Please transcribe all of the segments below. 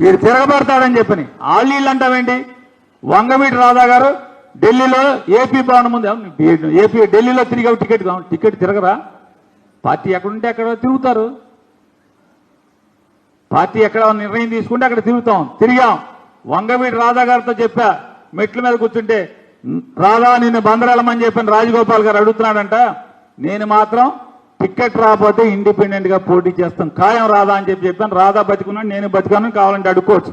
వీడు తిరగబడతాడని చెప్పని ఆళ్ళీళ్ళు అంటావేంటి? వంగవీటి రాధా గారు ఢిల్లీలో ఏపీ భవనం ముందు ఏపీ ఢిల్లీలో తిరిగావు, టికెట్ తిరగరా? పార్టీ ఎక్కడుంటే అక్కడ తిరుగుతారు. పార్టీ ఎక్కడ నిర్ణయం తీసుకుంటే అక్కడ తిరిగాం. వంగవీటి రాధా గారితో చెప్పా, మెట్ల మీద కూర్చుంటే, రాధా నిన్ను బందరెళ్ళమని చెప్పిన రాజగోపాల్ గారు అడుగుతున్నాడంట. నేను మాత్రం టికెట్ రాకపోతే ఇండిపెండెంట్ గా పోటీ చేస్తాం ఖాయం రాధా అని చెప్పాను. రాధా బతికున్నాడు, నేను బతికాను, కావాలంటే అడుక్కోవచ్చు.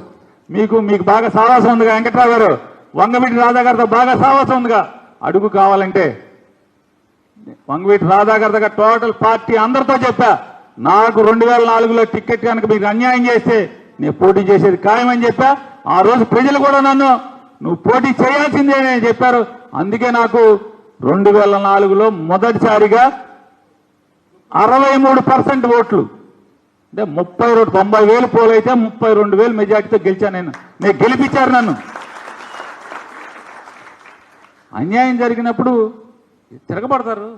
మీకు బాగా సావాసం ఉందిగా వెంకట్రావు గారు, వంగవీటి రాధా గారితో బాగా సావాసం ఉందిగా, అడుగు కావాలంటే. వంగవీటి రాధా గారి దగ్గర టోటల్ పార్టీ అందరితో చెప్పా, నాకు 2004లో టికెట్ కనుక మీకు అన్యాయం చేస్తే నేను పోటీ చేసేది ఖాయమని చెప్పా. ఆ రోజు ప్రజలు కూడా నన్ను నువ్వు పోటీ చేయాల్సిందే అని చెప్పారు. అందుకే నాకు 2004లో మొదటిసారిగా 63% ఓట్లు, అంటే 90,000 పోలైతే 32,000 మెజార్టీతో గెలిచాను. నేను గెలిపించారు నన్ను. అన్యాయం జరిగినప్పుడు తిరగబడతారు.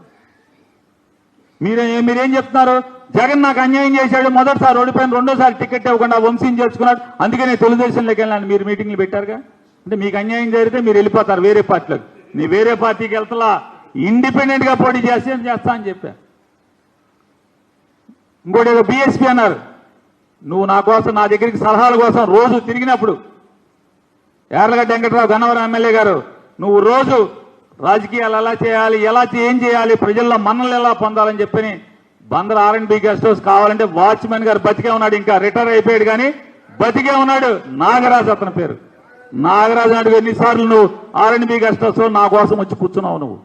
మీరేం చెప్తున్నారు? జగన్ నాకు అన్యాయం చేశాడు, మొదటిసారి ఓడిపోయిన, రెండోసారి టికెట్ ఇవ్వకుండా వంశీని చేర్చుకున్నాడు, అందుకే నేను తెలుగుదేశంలోకి వెళ్ళాను. మీరు మీటింగ్లు పెట్టారుగా. అంటే మీకు అన్యాయం జరిగితే మీరు వెళ్ళిపోతారు వేరే పార్టీలోకి. నీ వేరే పార్టీకి వెళ్తలా, ఇండిపెండెంట్ గా పోటీ చేస్తా అని చెప్పా. ఇంకోటి ఏదో బీఎస్పీ అన్నారు. నువ్వు నా కోసం, నా దగ్గరికి సలహాల కోసం రోజు తిరిగినప్పుడు, యార్లగడ్డ వెంకట్రావు గన్నవరం ఎమ్మెల్యే గారు, నువ్వు రోజు రాజకీయాలు ఎలా చేయాలి, ఏం చేయాలి, ప్రజల్లో మన్నలు ఎలా పొందాలని చెప్పని బందర్ R&B గెస్ట్ హౌస్ కావాలంటే వాచ్మెన్ గారు బతికే ఉన్నాడు, ఇంకా రిటైర్ అయిపోయాడు కానీ బతికే ఉన్నాడు. నాగరాజు అతని పేరు. నాగరాజు నాయుడు ఎన్నిసార్లు నువ్వు R&B గెస్ట్ హౌస్ నా కోసం వచ్చి కూర్చున్నావు నువ్వు.